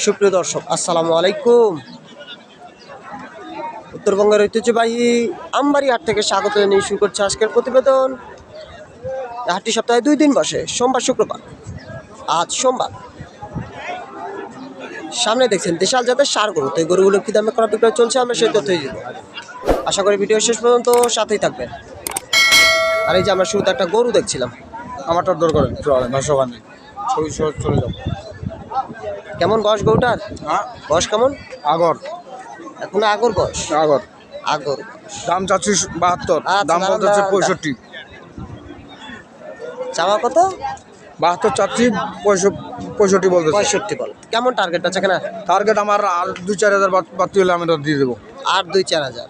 সুপ্রিয় দর্শক, আসসালামু আলাইকুম। উত্তরবঙ্গের ঐতিহ্যবাহী আমবাড়ি হাট থেকে স্বাগত জানিয়ে শুরু করছে আজকের প্রতিবেদন। হাটটি সপ্তাহে 2 দিন বসে, সোমবার শুক্রবার। আজ সোমবার। সামনে দেখছেন দেশাল জাতের ষাঁড় গরু। তো এই গরুগুলো কি দামে করা বিক্রয় চলছে আমরা সেই তথ্যই দিব। আশা করি ভিডিও শেষ পর্যন্ত সাথেই থাকবেন। আর এই যে আমরা শুরুতে একটা গরু দেখছিলাম, আমারটা দর করেন ভাষাবাণী ছবি চলে যাবো। কেমন বয়স গরুটার? হ্যাঁ, বয়স কেমন? আগর এখন আগর বয়স। আগর আগর দাম চাচ্ছি 72, আচ্ছা, দাম বলতেছে 65। চাওয়া কত? 72 চাচ্ছি, 65 বলতেছে। 65 বল। কেমন টার্গেট আছে কেনা? টার্গেট আমার আর 2-4 হাজার বাড়তি হলে আমি দিয়ে দেবো। আর 2-4 হাজার।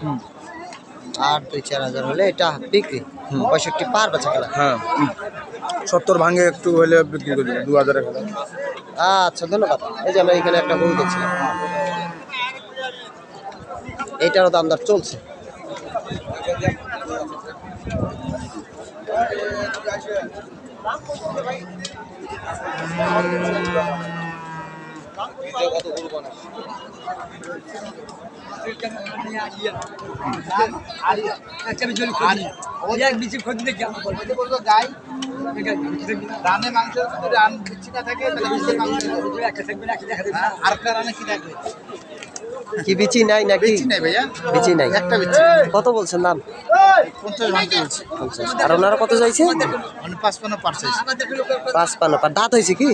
আর 2-4 হাজার হলে এটা বিক্রি। 65 পার বেচা কেনা। হ্যাঁ, 70 ভাঙে একটু হলে বিক্রি করে দেবো 2000 এর। আচ্ছা, ধন্যবাদ। এই যে আমরা এখানে একটা গরু দেখছিলাম, এইটারও দাম দর চলছে। কি বিচি নাই নাকি? বিচি নাই। একটা বিচ্ছি কত বলছেন দাম? 50 ভাঙতে বলছি। 50। আর ওনারা কত চাইছে? 55 পার চাইছি। 55 পার। দাঁত হয়েছে কি?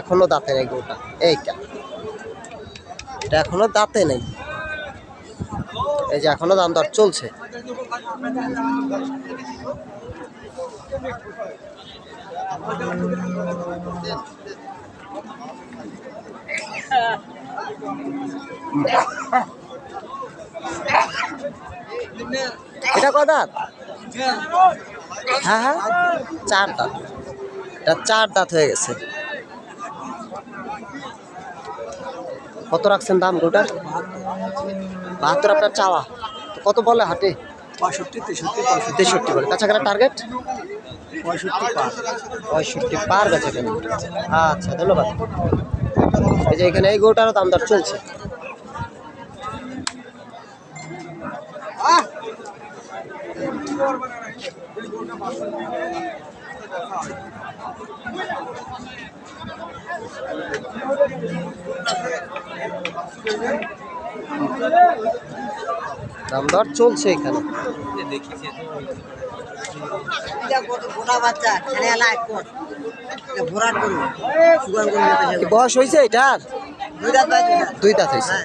এখনো দাঁতে নেই গরুটা। এইটা এটা এখনো দাঁতে নেই। এই যে এখনো দাম দর চলছে। এটা কয় দাঁত? হ্যাঁ হ্যাঁ, 4 দাঁত। এটা 4 দাঁত হয়ে গেছে। কত রাখছেন দাম গরুটার? 72 আপনার চাওয়া। তো কত বলে হাটে? 65-63 বলে। কাছাকাছি টার্গেট 65 পার বেচা কেনা। আচ্ছা, ধন্যবাদ। এই যে এখানে এই গরুটারও দাম দর চলছে। দাম দর চলছে এখানে। বয়স হয়েছে এটার? 2 দাঁত হয়েছে।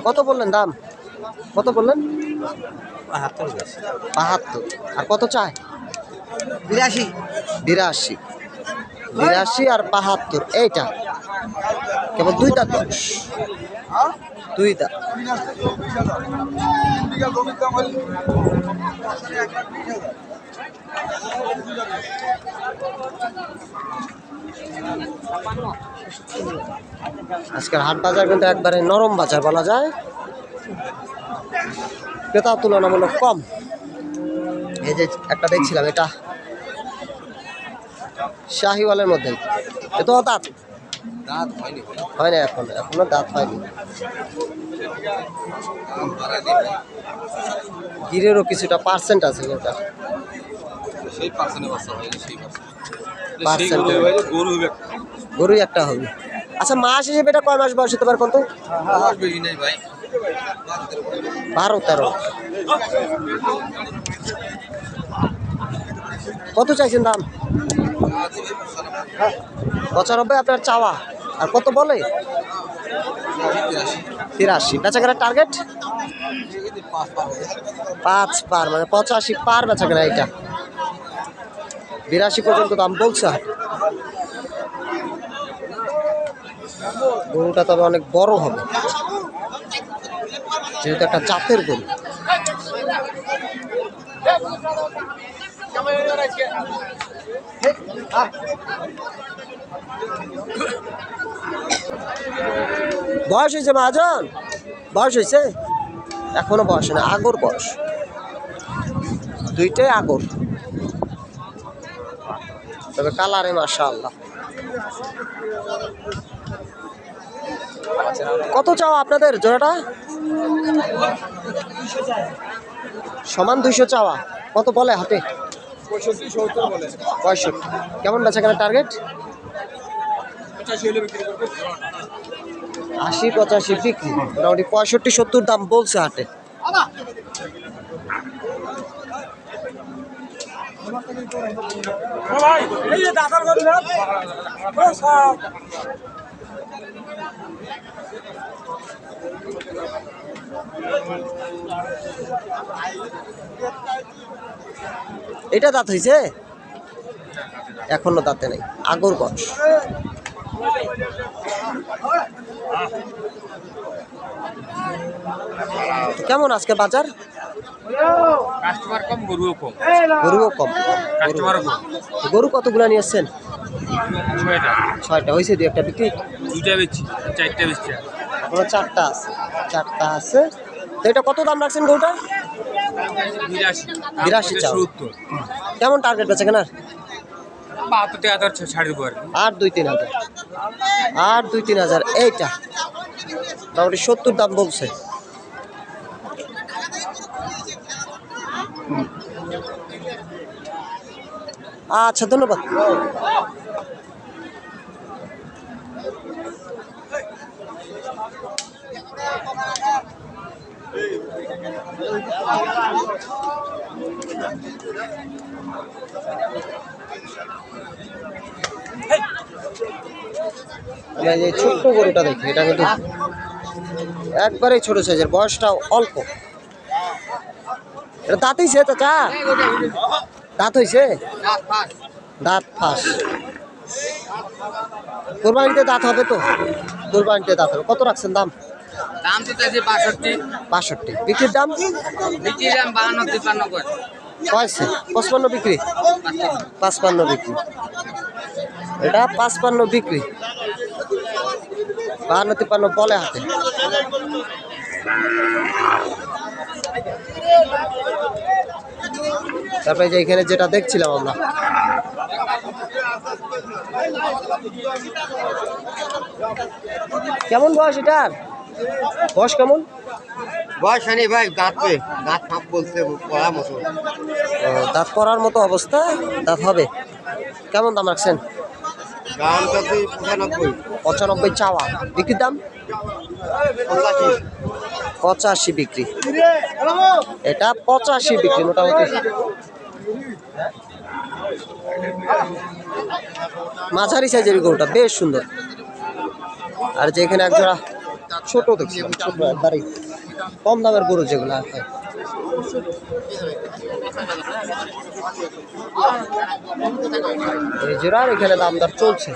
কত বললেন দাম? কত বললেন? 72। আর কত চায়? 82 আর 72। এইটা কেবল 2 দাঁত বয়স। 2 দাঁত। আজকের হাট বাজার কিন্তু একবারে নরম বাজার বলা যায়। ক্রেতা তুলনামূলক কম। এই যে একটা দেখছিলাম, এটা শাহিওয়ালের মধ্যে। এ তো দাঁত হয় না, এখনো দাঁত হয়নি। গিরেরও কিছুটা পার্সেন্ট আছে যেটা গরুই একটা হবে। আচ্ছা, মাস হিসেবে এটা কয় মাস বয়স হতে পারে? কত? 12-13। কত চাইছেন দাম? 95 আপনার চাওয়া। আর কত বলে? 83। বেচাকেনার টার্গেট 5 পার, মানে 85 পার বেচাকেনা। এইটা 82 পর্যন্ত দাম বলছে। গরুটা তবে অনেক বড় হবে, যেহেতু একটা জাতের গরু। বয়স হয়েছে মহাজন? বয়স হয়েছে? এখনো বয়স না, আগর বয়স। দুইটাই আগর, তবে কালারে মাশাআল্লাহ। কত চাও আপনাদের জোড়াটা? সমান 200 চাওয়া। কত বলে হাটে? 65। কেমন বেচা কেনার টার্গেট? 80-85 বিক্রি, মোটামুটি 65-70 দাম বলছে হাটে। এটা দাঁত হয়েছে? এখনো দাঁতে নেই, আগর বয়স। কেমন আজকে বাজার? কাস্টমার কম, গরুও কম। গরুও কম, কাস্টমারও কম। গরু কতগুলো নিয়ে এসছেন? 6টা। 6টা হয়েছে, 2-1টা বিক্রি। 2টা বেচছি, 4টা বেচছি। এখনো 4টা আছে। 4টা আছে। তো এটা কত দাম রাখছেন গরুটা? 82 চাও। 70। কেমন টার্গেট বেচা কেনার? 72 টাকা ধর ছাড় দেবো আর কি। 8-2-3 হাজার। 8-2-3 হাজার। এইটা মোটামুটি 70 দাম বলছে। আচ্ছা, ধন্যবাদ। আমরা এই ছোট্ট গরুটা দেখি, এটা কিন্তু একবারেই ছোট সাইজের, বয়সটাও অল্প। এটা দাঁত হইছে চাচা? দাঁত হইছে? দাঁত ফাঁস। কোরবানিতে দাঁত হবে তো? কোরবানিতে দাঁত হবে। কত রাখছেন দাম? দাম তো চাইছি 62। 62। বিক্রির দাম? বিক্রির দাম 52-53 করে। কয়ছে? 55 বিক্রি। 55 বিক্রি। এটা 55 বিক্রি। 52-53 বলে হাতে। তারপরে যে এখানে যেটা দেখছিলাম আমরা, কেমন বয়স এটার? বয়স কেমন? বয়স হয়নি ভাই, দাঁত ফাঁপ বলতে পড়া মতো। দাঁত পড়ার মতো অবস্থা, দাঁত হবে। কেমন দাম রাখছেন? দাম তো 95। 95 চাওয়া। বিক্রির দাম? 85। 85 বিক্রি। এটা 85 বিক্রি মোটামুটি। মাঝারি সাইজের গরুটা বেশ সুন্দর। আর যে এখানে একজোড়া ছোট দেখছিলাম, ছোট একবারে কম দামের গরু যেগুলো হয়, এই জোড়ার এখানে দাম দর চলছে।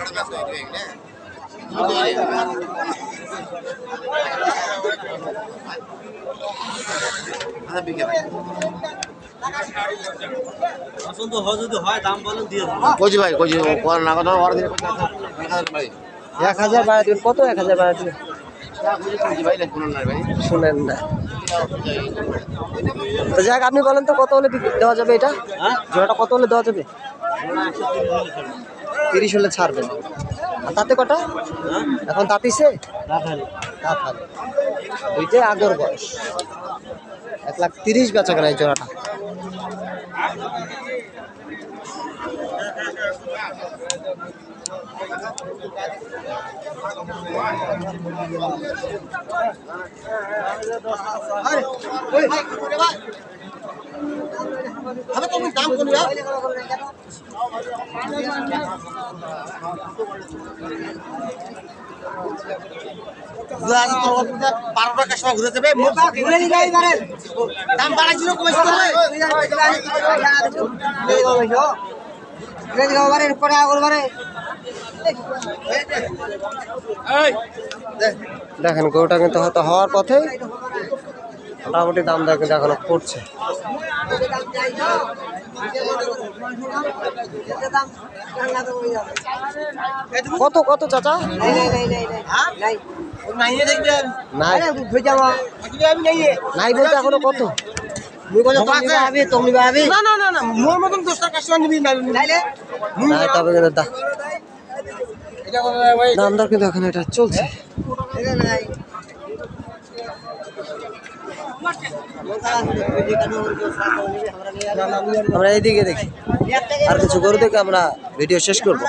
কজি ভাই, কজি না কথা ওর দিন 1000 বাড়া দিবেন। কত 1000 বাড়া দিবেন? ভাই না কোনো না ভাই। শুনেন না তো, যাক আপনি বলেন তো কত হলে দেওয়া যাবে এটা? জোড়াটা কত হলে দেওয়া যাবে? 30 হলে ছাড়বেন। আর তাতে কটা এখন দাঁতিছে? দাঁত হালে। ওইটাই আগর বয়স। 1,30,000 বেচা কেনা এই জোড়াটা। তুমি দাম কোন যা? 12টা কাস্টমার ঘুরে যাবে, দাম বাড়াইছিল কমাইছিল দেখেন গরুটা কিন্তু হয়তো হওয়ার পথে, মোটামুটি দাম দর কিন্তু এখনো করছে। কত কত চাচা? নাই নাই বলতে এখনো কত? নাই তবে কিন্তু দাম দর কিন্তু এখন এটা চলছে। আমরা এইদিকে দেখি, আর কিছু গরু দেখে আমরা ভিডিও শেষ করব।